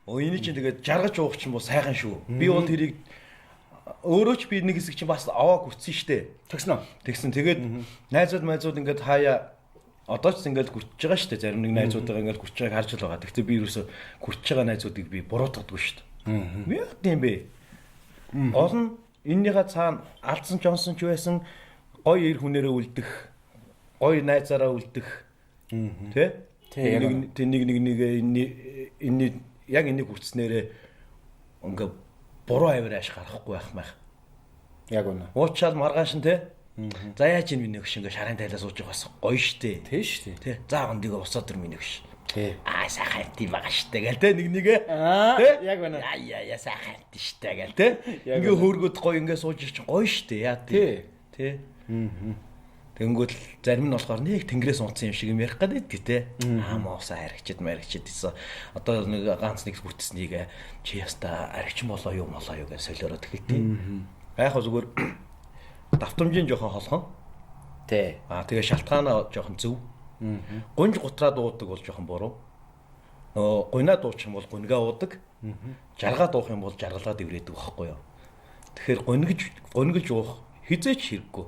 Энийг чинь тэгээд жаргаж уух чинь бол сайхан шүү. Би бол тэрийг өөрөө ч би нэг хэсэг чинь бас аваа хүрсэн штэ. Тэгсэн. Тэгээд найзууд ингээд хаяа одоо ч ингээд хүрч байгаа штэ. Зарим нэг найзуудаа ингээд хүрч байгааг харж байгаа. Гэхдээ би ерөөсө хүрч байгаа найзуудыг би буруутгадаг штэ. Яа гэм бэ? Гол нь эннийхээ цаана алдсан Джонсон ч байсан гоё ир хүнээрээ үлдэх, гоё найзаараа үлдэх. Тэ? Нэг яг энийг хүртснээрээ ингээ буруу авир ааш гарахгүй байх маяг. Яг үнэ. Уучаал маргааш нь те. За яаж энэ миний хөш ингээ шарын тайлаас ууж байгаа бас гоё штэ. Тэ штэ. Тэ. За гондиго босоод ир миний хөш. Тэ. Сайхан тийм байгаа штэ гэл те нэгэ. Тэ. Яг үнэ. Яа сайхан штэ гэл те. Ингээ хөөргөд гоё ингээ сууж ир чинь гоё штэ. Яа тий. Тэ. Тэнгүүд зарим нь болохоор нэг тэнгэрээс унтсан юм шиг юм ярих гэдэг те. Моосаа харигчд гэсэн. Одоо нэг ганц нэг хүртснийг чи яста аригчин болоо юу гэж солиороод хэлтий. Яг зүгээр давтамжийн жоохон холхон. Тэ. Тэгээ шалтгаанаа жоохон зөв. Гунж гутраа дуудаг бол жоохон буруу. Гунаа дуучих юм бол гунгаа уудаг. Жаргаа дуух юм бол жаргалаад иврээдэг байхгүй юу. Тэгэхээр гунгиж уух хизээч хэрэггүй.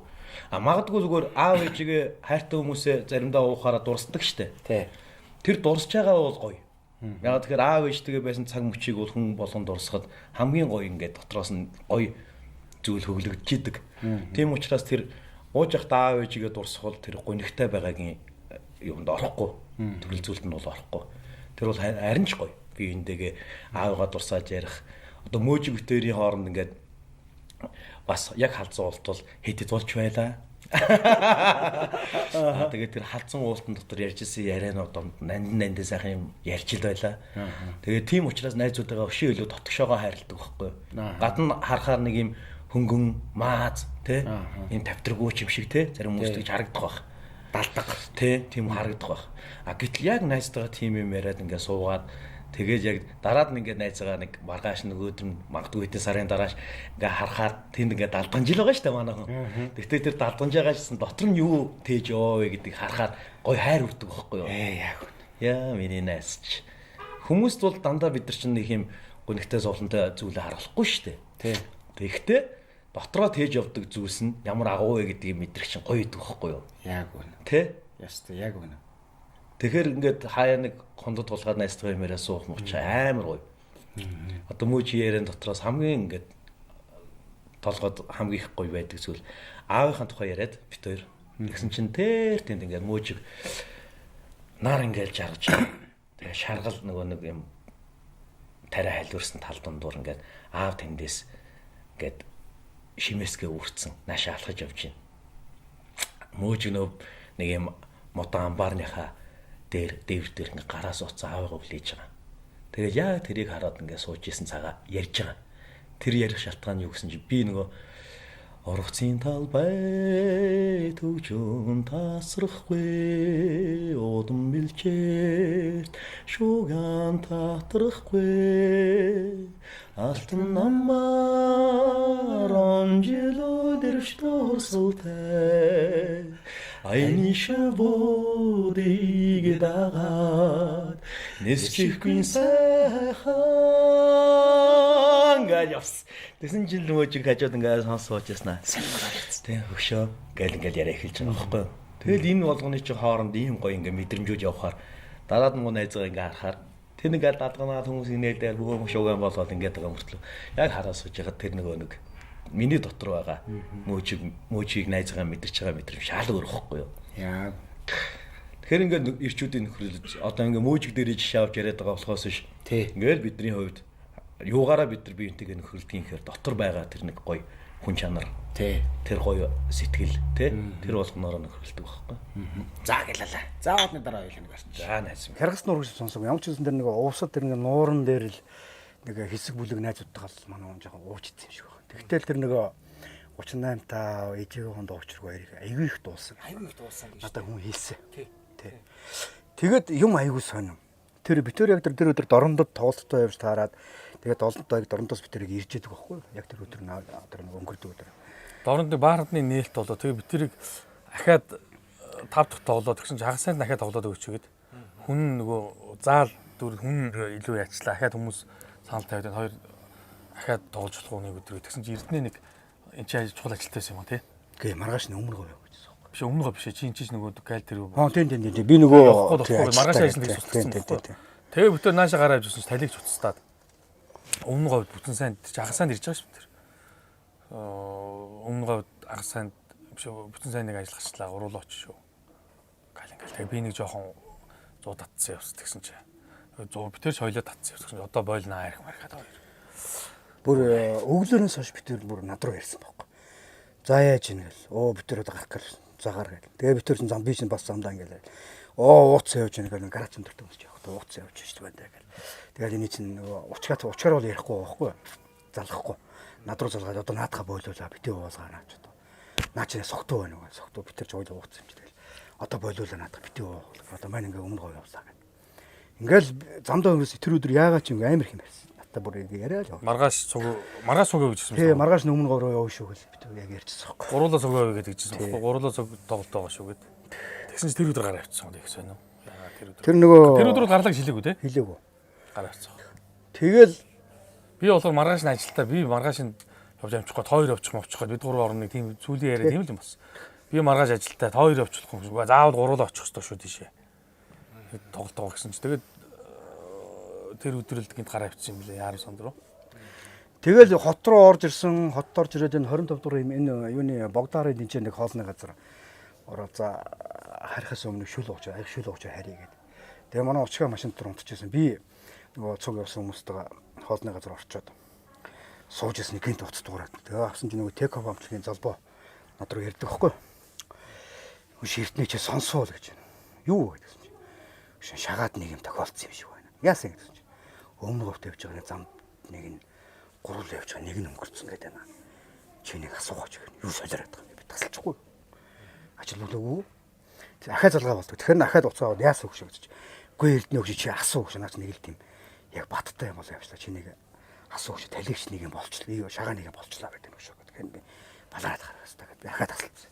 Магадгүй зүгээр аав ээжигээ хайртай хүмүүсээ заримдаа уухаараа дурсдаг штэ. Тий. Тэр дурсж байгаа бол гоё. Яг тэгэхээр аав ээжтэйгээ байсан цаг мөчийг бол хүн болгон дурсахад хамгийн гоё ингээд дотроос нь гоё зүйл хөглөгдөж идэг. Тийм учраас тэр ууж явах аав ээжигээ дурсах бол тэр гонигтай байгаагийн юмд орохгүй. Төрөл зүйлд нь бол орохгүй. Тэр бол харин ч гоё. Би эндээгээ аавгаа дурсааж ярих. Одоо мөөжиг битэрийн хооронд ингээд бас яг халдсан уулт бол хэдэд болж байлаа. Тэгээд тэр халдсан уултан дотор ярьж исэн ярианууд нанд сайхан юм ярьж ил байлаа. Тэгээд тийм учраас найзуудаагаа өшөө илүү дотгошоогоо хайрладаг байхгүй юу. Гадна харахаар нэг юм хөнгөн мааз тий юм тавтрагууч юм шиг тий зарим хүмүүст гэж харагдах байх. Далдаг тий тийм харагдах байх. Гэтэл яг найзтайгаа тийм юм яриад ингээд суугаад тэгээд яг дараад нь ингээд найзгаа нэг маргааш нэг өдөр магадгүй хэдэн сарын дарааш ингээд харахаар тэнд ингээд далданж ил байгаа шүү дээ манайхан. Тэгтээ тэр далданж байгаагчсан дотор нь юу тээж ёо вэ гэдгийг харахаар гой хайр үрдэг байхгүй юу? Яг үнэ. Яа миний найзч. Хүмүүст бол дандаа бид нар чинь нэг юм гонигтай зовлонтой зүйлээ харуулахгүй шүү дээ. Тий. Тэгэхдээ дотроо тээж явдаг зүйлс нь ямар агуу вэ гэдгийг мэдрэх чинь гоё идэг байхгүй юу? Яг үнэ. Тэ? Ястай яг үнэ. Тэгэхээр ингээд хаяа нэг хондод тулгаад найзтайгаа юмараа суух мууч амар гоё. Одоо мөчи ярен дотроос хамгийн ингээд толгойд хамгийн их гоё байдаг зүйл аавынхаа тухай яриад бит хоёр. Тэгсэн чинь тэр тэнд ингээд мөчиг нар ингээд жаргаж тэгээ шаргал нөгөө нэг юм тариа хайлуурсан тал дундуур ингээд аав тэндээс ингээд шимэсгээ үрцэн наашаа алхаж явж байна. Мөчиг нэг юм мудаан амбарныхаа дээвэр дээр ингээ гараас уцаа аавгаа хүлээж байгаа. Тэгээд яа тэрийг хараад ингээ сууж исэн цагаа ярьж байгаа. Тэр ярих шалтгаан юу гэсэн чи би нөгөө оргоцын талбай төвчөн тасрахгүй удам бэлчээрт шуган татрахгүй алтан намар анжело дэршторсултай айни шаводыг дагаад нэсчихгүй сайхан гайвс. Тэсэн жил мөчиг хажууд ингээд сонсож яснаа. Тэ хөшөө гэл ингээд яриа эхэлж байгаа байхгүй юу. Тэгэл энэ болгоны чинь хооронд ийм гоё ингээд мэдрэмжүүд явахаар дараад муу найзгаа ингээд харахаар тэр нэг даадганаа хүмүүс инээлдээр бөгөөм шууган болоод ингээд байгаа мөртлөө яг хараа сууж яхад тэр нөгөө нэг миний дотор байгаа мөчийг найзгаа мэдэрч байгаа мэдрэмж шал өөр ихгүй юу. Яа. Тэгэхээр ингээд ирчүүдийн нөхрөлж одоо ингээд мөчиг дээр жишээ авч яриад байгаа болохоос ш. Ингээд бидний хувьд юугаараа бид нар биентэйгээ нөхрөлдөг юм хэрэг дотор байгаа тэр нэг гоё хүн чанар. Тэр гоё сэтгэл тэр болгоноор нөхрөлдөг байхгүй. За гэлээ. За одны дараа хоёул нэг гарч. За найз. Харгас нуур гэж сонсог. Ямар ч үсэн тэр нэг уусад тэр нэг нууран дээр л нэг хэсэг бүлэг найзуудтайгаа л манай хүн жоохон уучдсан юм шиг байна. Тэгтэл тэр нэг 38 та ээжийн хонд уучргүй айгүй их дуусан. Айгүй их дуусан гэж. Надад хүн хэлсэн. Тий. Тэгээд юм айгүй сонирм. Тэр битэр яг тэр өдөр дорндод тоглолттой явж таарад тэгээд долонтой дорндоос битэрийг ирж яадаг байхгүй юу? Яг тэр өдөр тэр өнгөрдөг өдөр. Дорндын баардны нээлт болоо тэгээд битэрийг ахаад 5 дахь тоглоод тэгсэн чинь хагасанд дахиад тоглоод өгчөөгээд хүн нөгөө заал дүүр хүн илүү яачлаа. Ахаад хүмүүс санал тавиад хоёр ахаад тоглож болох уу нэг өдөр тэгсэн чи Эрдэнэ нэг энэ чинь чухал ажилттай байсан юм тий. Гээ маргааш нь өмнө говь гэсэн. Биш өмнө говь биш чи нөгөө гайл тэр үү. Тийм. Би нөгөө маргааш ажиллаж суулцсан. Тэгээ бүтээр наашаа гараа авчихсан чи талиг цуцтаад. Өмнө говьд бүтэн сайн агасаанд ирж байгаа шүү тэр. Өмнө говьд агасаанд биш бүтэн сайн нэг ажиллагачлаа уруулаач шүү. Гаал тэгээ би нэг жоохон 100 татсан явс тэгсэн чи. 100 бүтээр соёлоо татсан явс гэсэн. Одоо бойлнаа арих мархаад хоёр. Бүр өглөөнөөс хойш битэр бүр над руу ярьсан байхгүй. За яаж ийн гэл. Битэр одоо гарах гэл. Загаар гэл. Тэгээ битэр чинь зам би чинь бас замдаа ингээл. Ууц явж ийн гэл гараж өндөртөө болж явах. Ууц явж шүү дээ гэл. Тэгээд энэ чинь нөгөө учгаар бол ярихгүй байхгүй. Залгахгүй. Над руу залгаад одоо наадхаа бойлуулаа битээ уулгаана ч одоо. Наа чи согтуу байна уу? Согтуу битэр ч ойлоо ууц юм чи тэгэл. Одоо бойлуулаа наадах битээ уулгаа. Одоо маань ингээ өмнө говь явуулаа гэл. Ингээл замдаа өнгөрс тэр өдөр яагаад ч ингээ амар их юм байсан. Та бүр яриа л. Маргааш цуг гэж хэлсэн. Тий, маргааш нь өмнө говь руу явна шүү гэл битүү яг ярьчихсан байхгүй. Гуруулаа цуг гэдэг хэлсэн байхгүй. Гуруулаа цуг тоглолт байгаа шүү гэд. Тэгсэн чи тэр өдөр гараа авчихсан гэх юм байна уу? Яагаад тэр өдөр. Тэр нөгөө тэр өдөр гарлаг шилээгүй те? Хилээгүй. Гараа авчихсан. Тэгэл би болохоор маргааш нь ажилтаа би маргааш нь явж амжихгүй хоёр явчих бид гурван орны тийм зүйлийн яриа тийм л юм бас. Би маргааш ажилтаа хоёр явчихлах юм шиг. Заавал гуруулаа очих ёстой шүү тийшээ. Тоглолт байгаа гэсэн чи тэгээд тэр өдрөлд гинт гараа авчихсан юм лээ яар сонд руу. тэгэл хот руу орж ирсэн, хот орж ирээд энэ 25 дугаар энэ юуны Богдаарын дэнчээ нэг хоолны газар ороо за харихаас өмнө шүл ууч харъя гэдэг. Тэгээ манай уучгаа машин дотор унтчихсан. Би нөгөө цуг явсан хүмүүстэйгээ хоолны газар орчоод сууж ирсэн гинт уцад дуурайд. Тэгээ авсан чинь нөгөө теков амтлагийн залбоо над руу ярьдаг байхгүй. Ширтний чи сонсоо л гэж байна. Юу гэсэн чи. Шагаад нэг юм тохиолдсон юм шиг байна. Яасан гэсэн чи. Өмнө говьт явж байгаа замд нэг нь гурвал явж байгаа нэг нь өнгөрцөн гэдэг байна. Чи нэг асуугач гэх юу солиороод байгаа юм би тасалчихгүй. Ажилуулаагүй. Ахаа залгаа болдог. Тэгэхээр ахаад уцаа аваад яасан хөш гэж. Үгүй Эрдэнэ хөш чи асуу хөш наач нэг л тийм яг баттай юм бол явчлаа чи нэг асуу хөш талигч нэг юм болчлаа. Шагаа нэг юм болчлаа гэдэг юм шүү. Тэгэхээр би балаад гараа хэвээр гэдэг. Би ахаа тасалсан.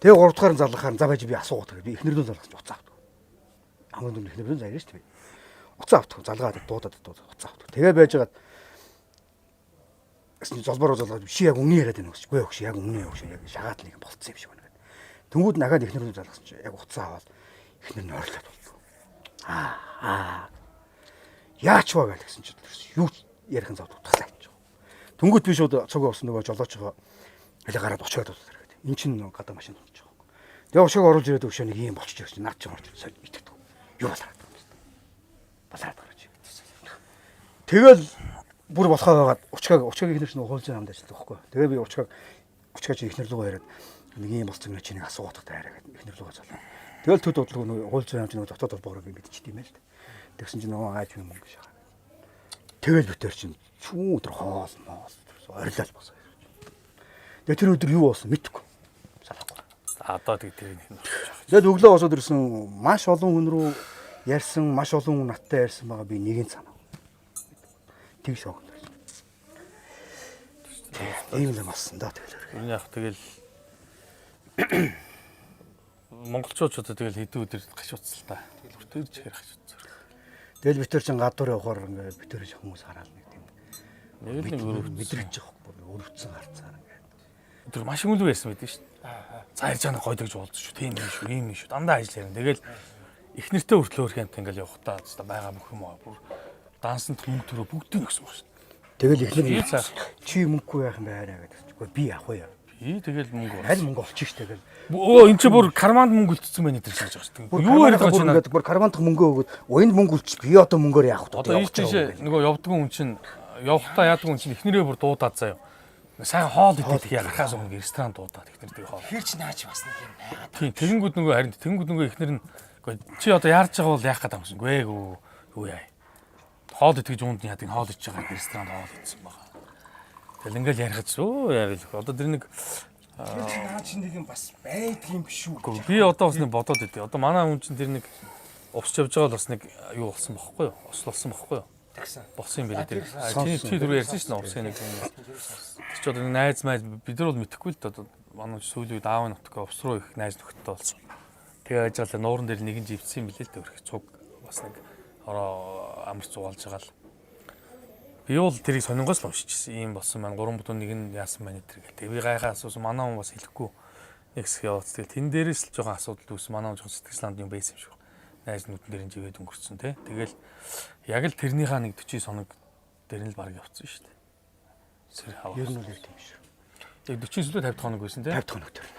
Тэгээ 3 дахь залгахаар за байж би асуугаад тэгээд би эхнэрдөө залгаж уцаа авдаг. Хамгийн дүн эхнэрдөө заяа шүү дээ. Уцаа авдаг. Залгаад дуудаад уцаа авдаг. Тэгээ байжгаад золбороо залгаад чи яг үнэн яриад байна гэж. Үгүй хөш яг үнэн хөш яг шагаад нэг болцсон юм шиг байна гэдэг. Тэнгүүд нахад эхнэрдөө залгасан чи яг уцаа аваад эхнэр нь ойрлоод болов. Яач вэ гэсэн чи юу ярихын зав тутгалаа гэж. Тэнгүүд би шууд цуг авсан нөгөө жолоочгоо хэлээ гараад очиод болов. Энд чинь гадаа машин унтж байгаа. Тэгээ ушиг оруулж ирээд өгшөө нэг юм болчих гэсэн. Наад чинь орж ирсэн итгэдэг. Юу болоод байгаа юм бэ? Балаад гарч ирсэн. Тэгэл бүр болохоо байгаад учгааг ихнэр чинь хуулж хамд ажилладаг байхгүй. Тэгээ би учгаа чи ихнэр лугаа яриад нэг юм болцсон гэж чиний асуугаад таараа гэдэг ихнэр лугаа залуу. Тэгэл төд бодлого нөгөө хуулж хамд чинь дотоод холбоогоор би мэдчихдэм байл. Тэгсэн чинь нөгөө ааж юм гэж шахаа. Тэгэл битэр чинь чүү өдр хоол ойрлал босоо. Тэгээ тэр өдөр юу болсон мэдэхгүй. Одоо тэгээд тэгээд өглөө босоод ирсэн маш олон хүн рүү ярьсан, маш олон хүн надтай ярьсан байгаа би нэгийг санаа. Тэг шок. Ийм л болсон да тэгэл. энэ яг тэгэл монголчууд тэгэл хэдэн өдөр гашууцсан л та. Тэгэл бүртэрж ярих гашууцсан. Тэгэл битэр чин гадуур явахаар ингээд битэр хүмүүс хараад нэг тийм. Нэг л мэдрэж байгаа өрөвцөн харцаар ингээд. Тэр маш мөлөг байсан байдаг шүү дээ. За ярьж байгаа гойдогж уулз шүү. Тийм юм шүү, ийм юм шүү. Дандаа ажил ярина. Тэгэл их нэртэй хүртлөөр хэмт ингээл явахтаа байгаа бүх юм аа бүр дансанд мөнгө төрөө бүгдийг өгсөн баг шүү. Тэгэл ихнэр чи мөнгөгүй байх юм байна гэдэг. Үгүй би авах уу яа. Би тэгэл мөнгө аль мөнгө олчих ш тэгэл. Өө эн чи бүр карманд мөнгө үлдсэн байна гэдэг шиг байгаа шүү. Юу яриад байгаа чинь бүр кармандх мөнгөө өгөөд уянд мөнгө үлчих би одоо мөнгөөр яах вэ? Одоо ийш тийш нөгөө явдаг хүн чинь явахтаа яадаг хүн чинь ихнэрээ бүр дуудаад заяа. Сайн хоол идэх гарахаас өмнө ресторан дуудаад ихнэртэй хоол. Хэр ч наач бас нэг юм байна. Тийм тэгэнгүүт нөгөө харин тэгэнгүүт нөгөө ихнэр нь чи одоо яарч байгаа бол яах гэдэг юм бэ? Юу яа. Хоол итгэж uuнд нь яадаг хоол идэж байгаа ресторанд хоол идсэн байгаа. Тэгэл ингээл ярих зү яавал одоо тэр нэг наач нэг юм бас байдаг юм биш үү? Би одоо бас нэг бодоод идэв. Одоо манай хүн чинь тэр нэг увсч явж байгаа бол бас нэг юу болсон бохгүй юу? Ослолсон бохгүй юу? Болсон юм байна тэр. Чи түрүү ярьсан шнэ увсын нэг юм. Тэр ч одоо найз майз бид нар бол мэдэхгүй л дээ. Манай сүүлийн үед аав нутгаа увс руу их найз нөхөдтэй болсон. Тэгээ ажиглаа нууран дээр нэгэн живцсэн юм билээ л дээ. Цуг бас нэг ороо амарч зугаалж байгаа л. Би бол тэрийг сонингоос л уншижсэн. Ийм болсон маань 3-1 нь яасан байна тэр гэх. Би гайхаа асуусан манай хүн бас хэлэхгүй. Нэг хэсэг яваад тэгээ тэн дээрээс л жоохон асуудал үүсэн. Манай хүн жоохон сэтгэл санаанд юм байсан юм шиг. Найз нүүдэн дээр живээд өнгөрцөн тий. Тэгэл яг л тэрнийхээ нэг 40 соног дээр нь л баг явцсан шүү дээ. Сэр хаваа. Ер нь л тийм шүү. Яг 40 сүлээ 50 хоног байсан тий. 50 хоног төр.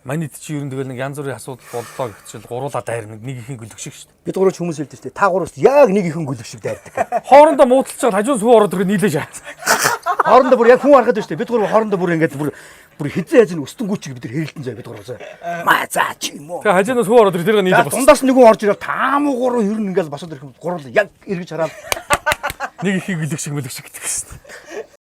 Манайд чи ер нь тэгэл нэг янз бүрийн асуудал боллоо гэхчил гуруулаа дайрна нэг ихэн гөлөг шиг шүү дээ. Бид гурав ч хүмүүс хэлдэг шүү дээ. Та гуравс яг нэг ихэн гөлөг шиг дайрдаг. Хоорондоо муудалж чад хажуу сүү ороод ирээ нийлээж аа. Хоорондоо бүр яг хүн харахад шүү дээ. Бид гурав хоорондоо бүр ингэж бүр хизээ хазин өстөнгүүч бид нар хэрэлдэн заяа бид гурав заяа. Маа за чи юм уу. Тэгээ хажуунаас сүү ороод ирээ тэргээ нийлээ бас. Дундаас нэг хүн орж ирээ таамуу гурав ер нь ингэж босоод ирэх гурав яг эргэж хараад нэг ихэн гөлөг шиг гэдэг шүү дээ.